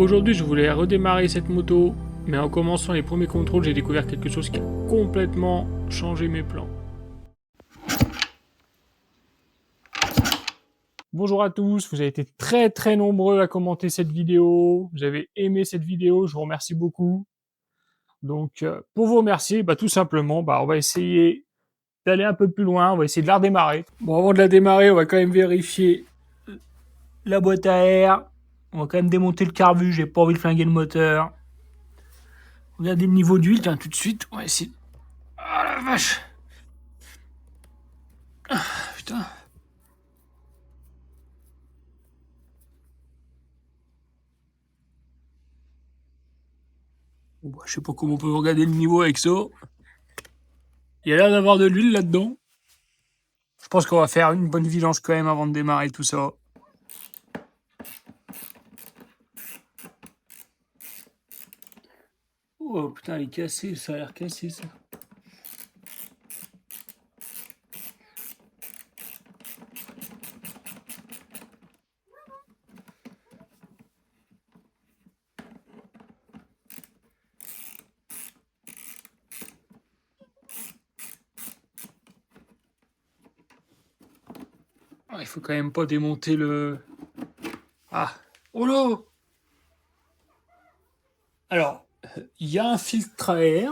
Aujourd'hui, je voulais redémarrer cette moto, mais en commençant les premiers contrôles, j'ai découvert quelque chose qui a complètement changé mes plans. Bonjour à tous, vous avez été très nombreux à commenter cette vidéo, vous avez aimé cette vidéo, je vous remercie beaucoup. Donc, pour vous remercier, tout simplement, on va essayer d'aller un peu plus loin, on va essayer de la redémarrer. Bon, avant de la démarrer, on va quand même vérifier la boîte à air. On va quand même démonter le carbu, j'ai pas envie de flinguer le moteur. Regardez le niveau d'huile, tout de suite, on va essayer. Ah la vache! Putain. Bon, je sais pas comment on peut regarder le niveau avec ça. Il y a l'air d'avoir de l'huile là-dedans. Je pense qu'on va faire une bonne vidange quand même avant de démarrer tout ça. Oh putain, il est cassé, ça a l'air cassé ça. Ah, il faut quand même pas démonter le... Ah. Oh là! Alors, il y a un filtre à air.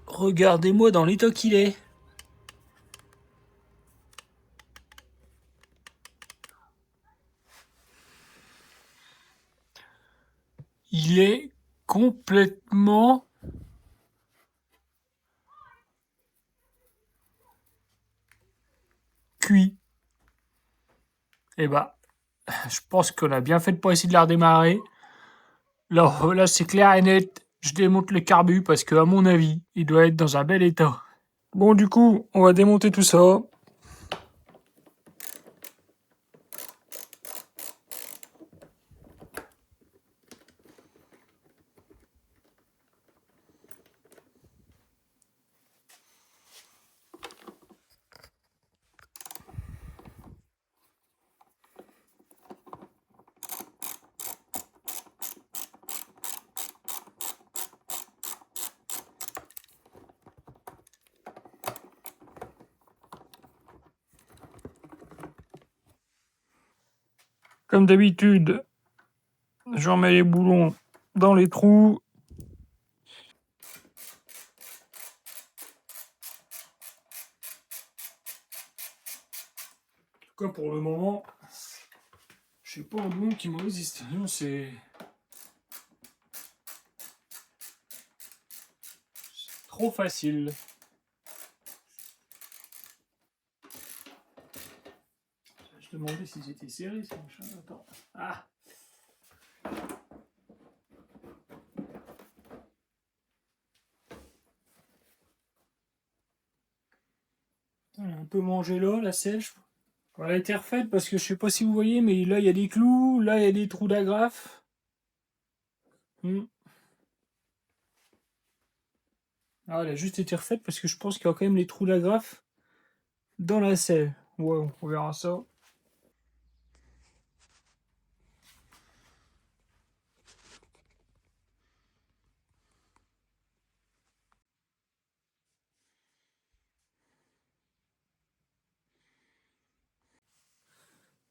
Regardez-moi dans l'état qu'il est. Il est complètement cuit. Et je pense qu'on a bien fait de pas essayer de la redémarrer. Là c'est clair et net. Je démonte le carbu parce que, à mon avis, il doit être dans un bel état. Bon, du coup, on va démonter tout ça. Comme d'habitude, j'en mets les boulons dans les trous. En tout cas, pour le moment, je sais pas un boulon qui me résiste. Non, c'est trop facile. Je demandais si c'était serré, ces machins. Attends. Ah! Elle a un peu mangé là, la selle. Elle a été refaite parce que je sais pas si vous voyez, mais là il y a des clous, là il y a des trous d'agrafe. Ah, elle a juste été refaite parce que je pense qu'il y a quand même les trous d'agrafe dans la selle. Ouais, on verra ça.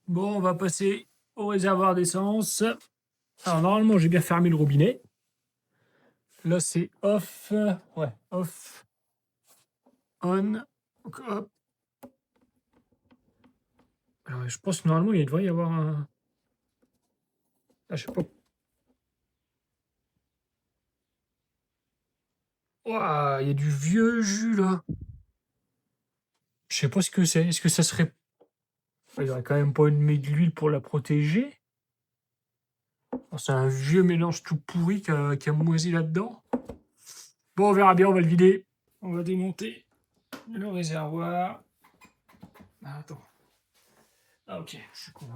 Bon, on va passer au réservoir d'essence. Alors normalement j'ai bien fermé le robinet. Là c'est off. Ouais, off. On. Donc, hop. Alors je pense que normalement il devrait y avoir un... Ah, je sais pas. Ouah, il y a du vieux jus là. Je sais pas ce que c'est. Est-ce que ça serait... Il y aurait quand même pas mis de l'huile pour la protéger. Oh, c'est un vieux mélange tout pourri qui a moisi là-dedans. Bon, on verra bien, on va le vider. On va démonter le réservoir. Ah, attends. Ah, ok, je suis con.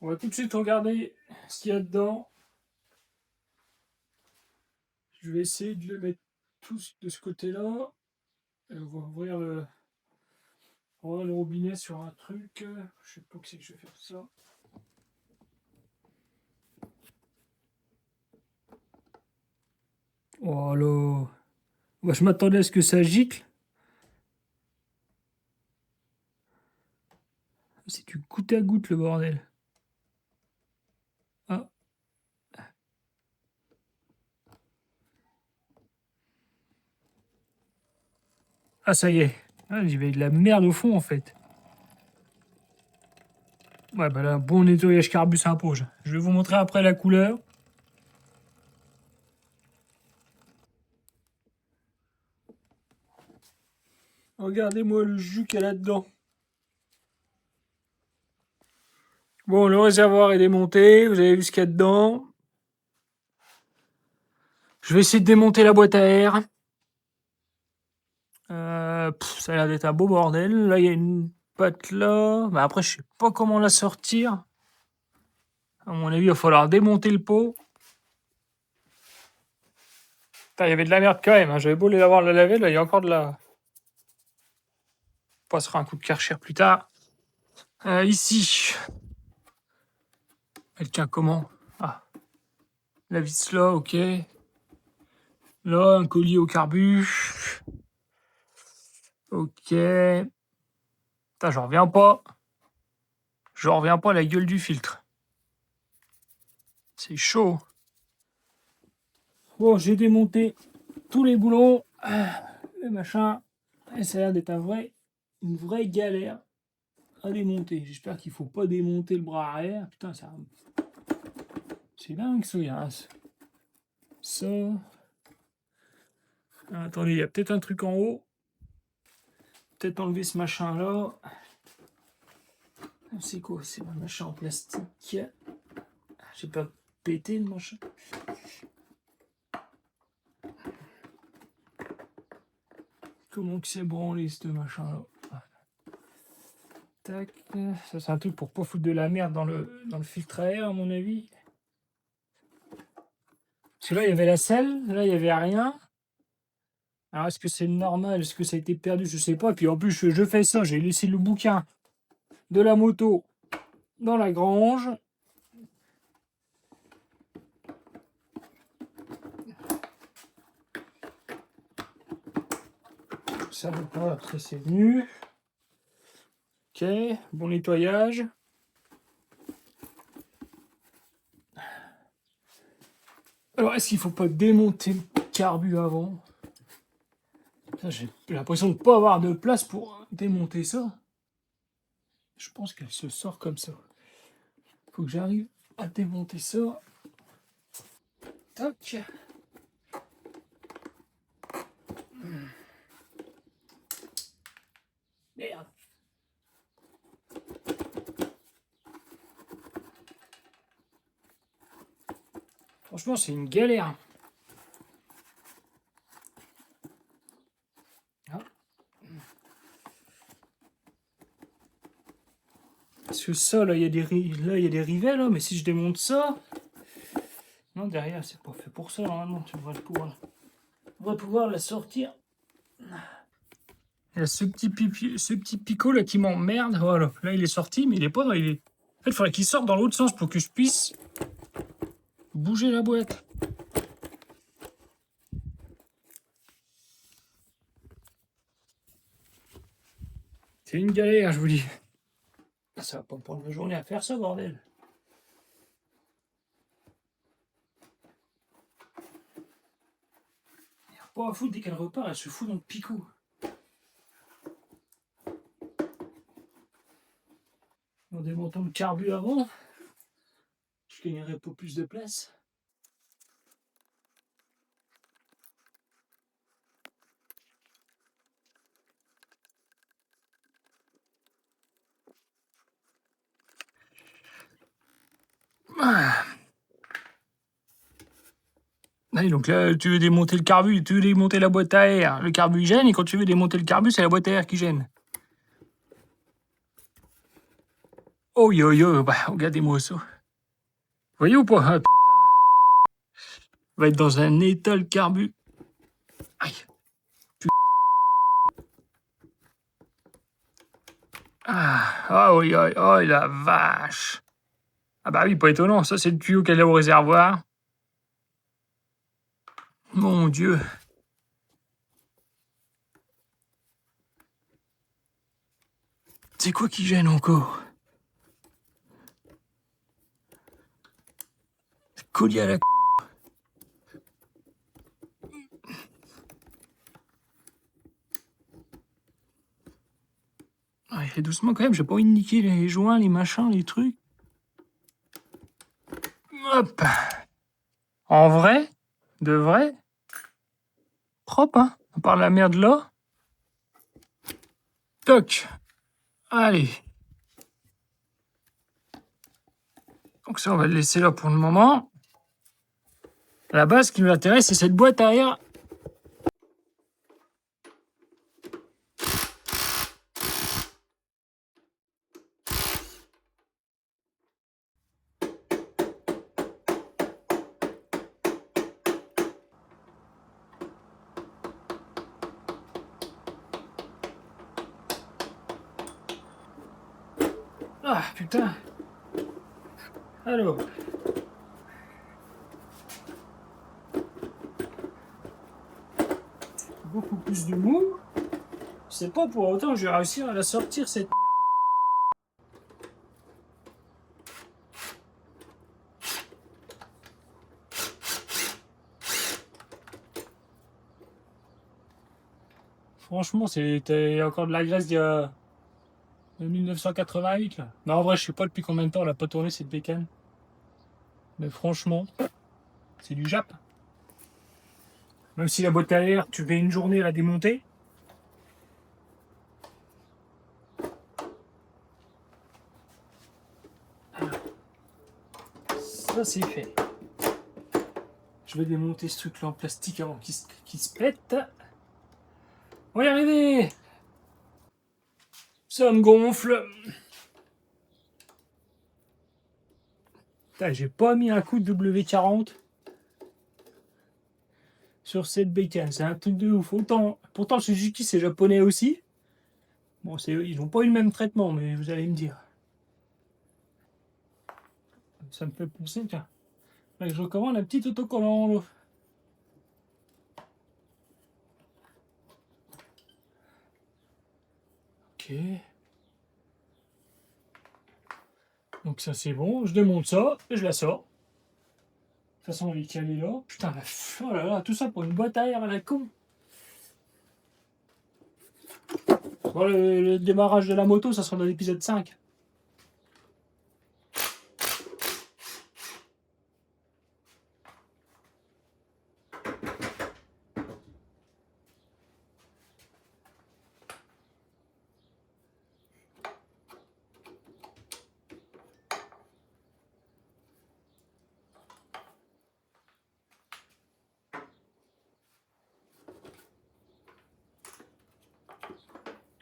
On va tout de suite regarder ce qu'il y a dedans. Je vais essayer de le mettre tous de ce côté-là. On va ouvrir le robinet sur un truc. Je sais pas que c'est que je vais faire ça. Oh là. Bah, je m'attendais à ce que ça gicle. C'est du goutte à goutte le bordel. Ah. Ah, ça y est. Ah, il y avait de la merde au fond en fait. Ouais, bah là, un bon nettoyage carbu s'impose. Je vais vous montrer après la couleur. Regardez-moi le jus qu'il y a là-dedans. Bon, le réservoir est démonté. Vous avez vu ce qu'il y a dedans. Je vais essayer de démonter la boîte à air. Ça a l'air d'être un beau bordel. Là, il y a une patte là. Mais après, je sais pas comment la sortir. À mon avis, il va falloir démonter le pot. Putain, il y avait de la merde quand même. Hein. J'avais beau les avoir la laver, là, il y a encore de la. On passera un coup de Karcher plus tard. Ici. Elle tient comment? Ah. La vis là, ok. Là, un collier au carbu. Ok. Putain, j'en reviens pas. J'en reviens pas à la gueule du filtre. C'est chaud. Bon, j'ai démonté tous les boulons. Le machin. Et ça a l'air d'être une vraie galère à démonter. J'espère qu'il faut pas démonter le bras arrière. Putain, c'est dingue ça. Ça. Ah, attendez, il y a peut-être un truc en haut. Peut-être enlever ce machin là. C'est quoi? C'est un machin en plastique. J'ai pas pété le machin. Comment que c'est branlé ce machin là? Tac. Ça c'est un truc pour pas foutre de la merde dans le filtre à air à mon avis. Parce que là il y avait la selle, là il y avait rien. Alors est-ce que c'est normal? Est-ce que ça a été perdu? Je sais pas. Puis en plus je fais ça, j'ai laissé le bouquin de la moto dans la grange. Ça veut pas, après c'est venu. Ok, bon nettoyage. Alors est-ce qu'il faut pas démonter le carbu avant? J'ai l'impression de ne pas avoir de place pour démonter ça. Je pense qu'elle se sort comme ça. Faut que j'arrive à démonter ça. Tac. Merde. Franchement, c'est une galère. Ah. Parce que ça, là, il y a des rivets, là, mais si je démonte ça... Non, derrière, c'est pas fait pour ça, normalement. Tu devrais pouvoir la sortir. Il y a ce petit picot, là, qui m'emmerde. Voilà, là, il est sorti, mais il est pas dans... En fait, il faudrait qu'il sorte dans l'autre sens pour que je puisse bouger la boîte. C'est une galère, je vous dis. Ça va pas me prendre la journée à faire ça, bordel. Il n'y a pas à foutre, dès qu'elle repart, elle se fout dans le picot. En démontant le carbu avant, je gagnerais pas plus de place. Ah. Allez, donc là, tu veux démonter le carbu, tu veux démonter la boîte à air, le carbu gêne, et quand tu veux démonter le carbu, c'est la boîte à air qui gêne. Oh yo yo, bah regardez-moi ça. Vous voyez ou pas? Ah, putain. Va être dans un état le carbu. Aïe. Putain. Ah, oh, oh, oh, la vache. Ah bah oui, pas étonnant, ça c'est le tuyau qu'elle a au réservoir. Mon Dieu. C'est quoi qui gêne encore? Collier à la... Ah, et doucement quand même, j'ai pas envie de niquer les joints, les machins, les trucs. Hop. En vrai, de vrai, propre, hein, à part la merde là. Toc. Allez. Donc ça, on va le laisser là pour le moment. À la base, ce qui nous intéresse, c'est cette boîte à air. Ah, putain. Alors. Beaucoup plus de mou. Je sais pas pour autant que je vais réussir à la sortir cette merde. Franchement, c'était encore de la graisse d'il y a... de 1988 là. Non, en vrai, je sais pas depuis combien de temps elle a pas tourné cette bécane. Mais franchement, c'est du Jap. Même si la boîte à air, tu mets une journée à la démonter. Ça, c'est fait. Je vais démonter ce truc là en plastique avant qu'il se pète. On va y arriver. Ça me gonfle. Putain, j'ai pas mis un coup de W40 sur cette bécane. C'est un truc de ouf. Pourtant, Suzuki, c'est japonais aussi. Bon, ils n'ont pas eu le même traitement, mais vous allez me dire. Ça me fait penser, tiens. Là, je recommande un petit autocollant. Là. Ok. Donc ça, c'est bon. Je démonte ça et je la sors. De toute façon, on va y caler là. Putain, oh là là, tout ça pour une boîte à air à la con. Bon, le démarrage de la moto, ça sera dans l'épisode 5.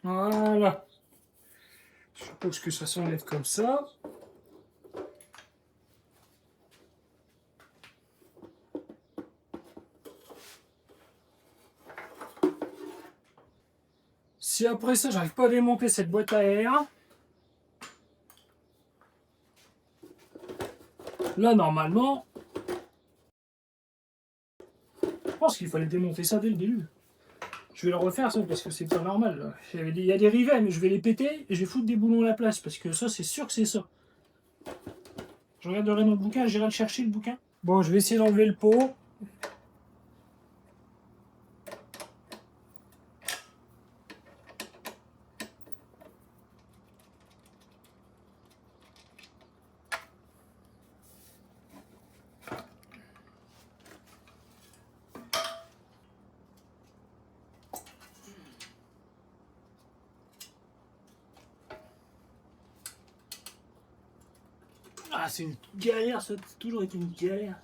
Voilà. Je suppose que ça s'enlève comme ça. Si après ça, j'arrive pas à démonter cette boîte à air, là, normalement, je pense qu'il fallait démonter ça dès le début. Je vais le refaire, ça, parce que c'est pas normal. Là. Il y a des rivets, mais je vais les péter et je vais foutre des boulons à la place, parce que ça, c'est sûr que c'est ça. Je regarderai dans le bouquin, j'irai le chercher, le bouquin. Bon, je vais essayer d'enlever le pot. Ah, c'est une galère, ça a toujours été une galère.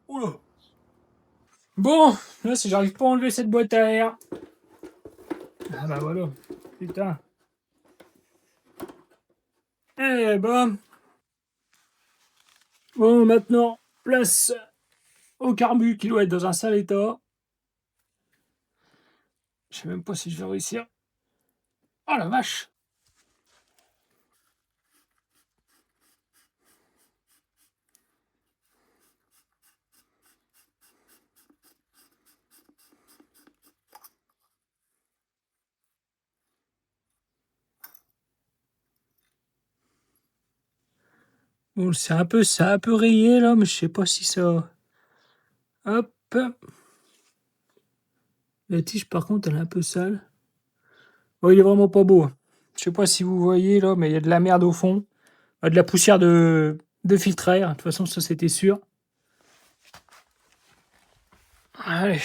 Oula! Bon, là, si j'arrive pas à enlever cette boîte à air. Ah bah voilà. Putain. Eh ben. Bon, maintenant, place au carbu qui doit être dans un sale état. Je sais même pas si je vais réussir. Oh la vache! Bon, ça a un peu rayé là, mais je sais pas si ça. Hop. La tige, par contre, elle est un peu sale. Oh, il est vraiment pas beau, hein. Je sais pas si vous voyez là, mais il y a de la merde au fond. De la poussière de filtre à air. De toute façon, ça c'était sûr. Allez.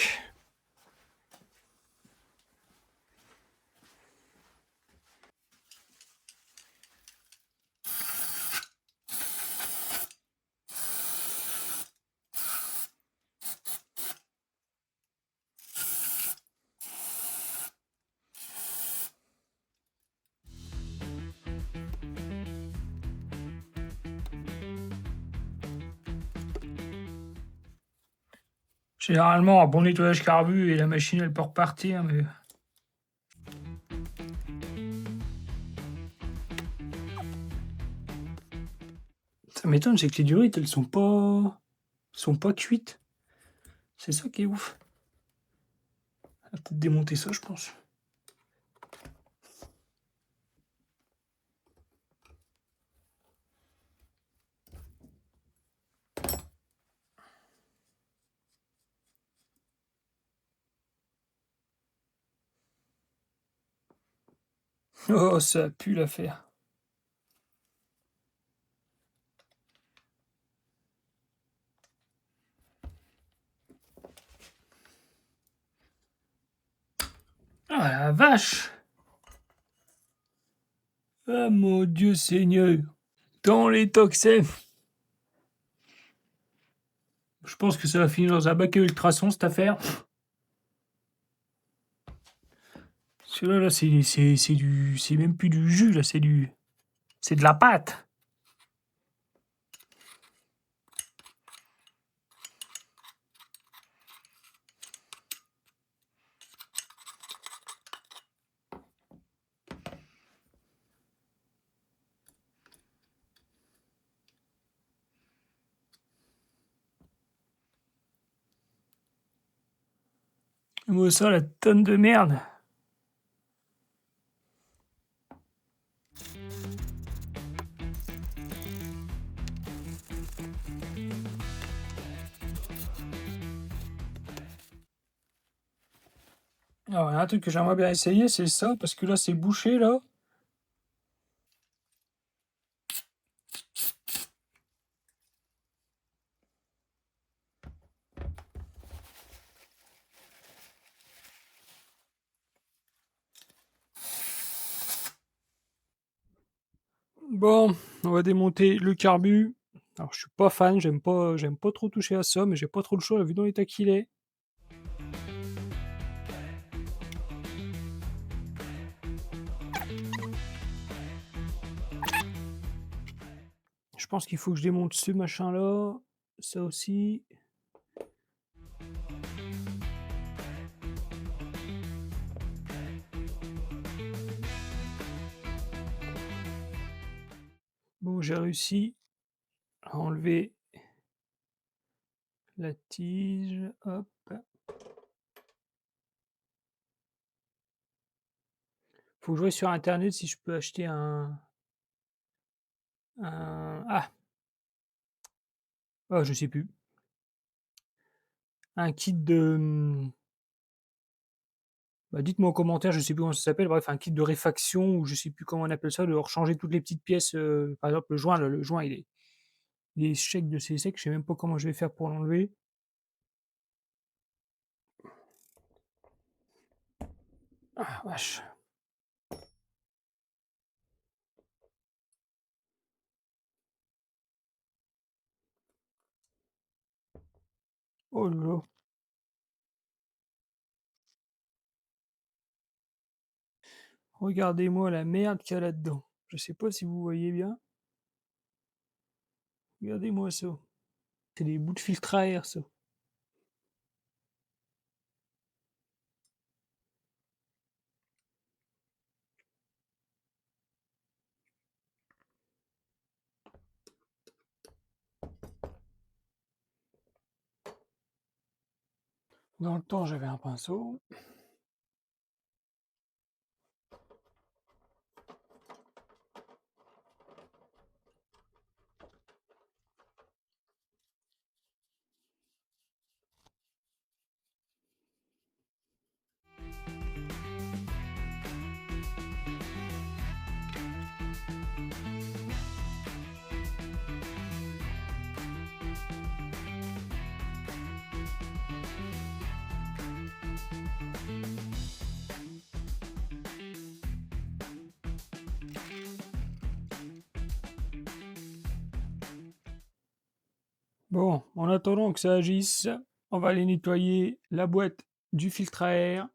Généralement, un bon nettoyage carbu et la machine elle peut repartir, mais. Ça m'étonne, c'est que les durites sont pas cuites. C'est ça qui est ouf. On va peut-être démonter ça, je pense. Oh, ça pue l'affaire. Ah la vache! Ah mon Dieu Seigneur! Dans les toxins! Je pense que ça va finir dans un bac à ultrasons cette affaire. Celui-là, là, c'est même plus du jus, là, c'est de la pâte. Moi, ça, la tonne de merde. Alors, il y a un truc que j'aimerais bien essayer, c'est ça, parce que là, c'est bouché, là. Bon, on va démonter le carbu. Alors, je suis pas fan, j'aime pas trop toucher à ça, mais j'ai pas trop le choix, vu dans l'état qu'il est. Je pense qu'il faut que je démonte ce machin-là, ça aussi. Bon, j'ai réussi à enlever la tige, hop. Faut que je voie sur internet si je peux acheter ah! Ah, je sais plus. Un kit de, bah, dites-moi en commentaire, je sais plus comment ça s'appelle, bref, un kit de réfaction ou je sais plus comment on appelle ça, de rechanger toutes les petites pièces, par exemple le joint, le joint il est sec de chez sec, je sais même pas comment je vais faire pour l'enlever. Ah vache! Oh là là! Regardez-moi la merde qu'il y a là-dedans. Je sais pas si vous voyez bien. Regardez-moi ça. C'est des bouts de filtre à air, ça. Dans le temps, j'avais un pinceau. Bon, en attendant que ça agisse, on va aller nettoyer la boîte du filtre à air.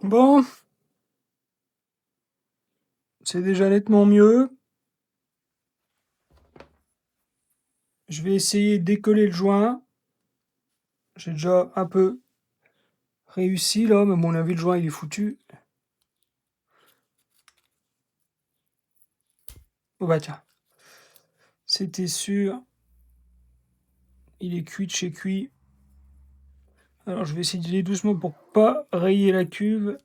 Bon, c'est déjà nettement mieux. Je vais essayer de décoller le joint. J'ai déjà un peu réussi là, mais à mon avis le joint il est foutu. Oh bah tiens, c'était sûr. Il est cuit de chez cuit. Alors je vais essayer d'y aller doucement pour pas rayer la cuve.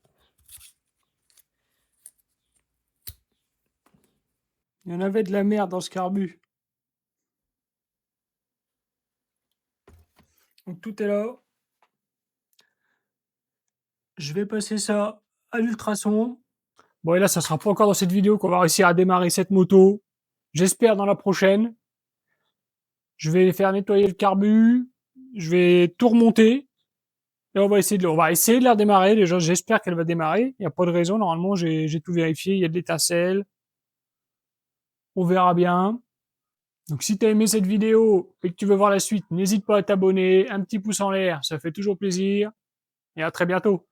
Il y en avait de la merde dans ce carbu. Donc tout est là. Je vais passer ça à l'ultrason. Bon, et là, ça sera pas encore dans cette vidéo qu'on va réussir à démarrer cette moto. J'espère dans la prochaine. Je vais faire nettoyer le carbu. Je vais tout remonter. Et on va essayer de la redémarrer. Déjà, j'espère qu'elle va démarrer. Il n'y a pas de raison. Normalement, j'ai tout vérifié. Il y a de l'étincelle. On verra bien. Donc, si tu as aimé cette vidéo et que tu veux voir la suite, n'hésite pas à t'abonner. Un petit pouce en l'air, ça fait toujours plaisir. Et à très bientôt.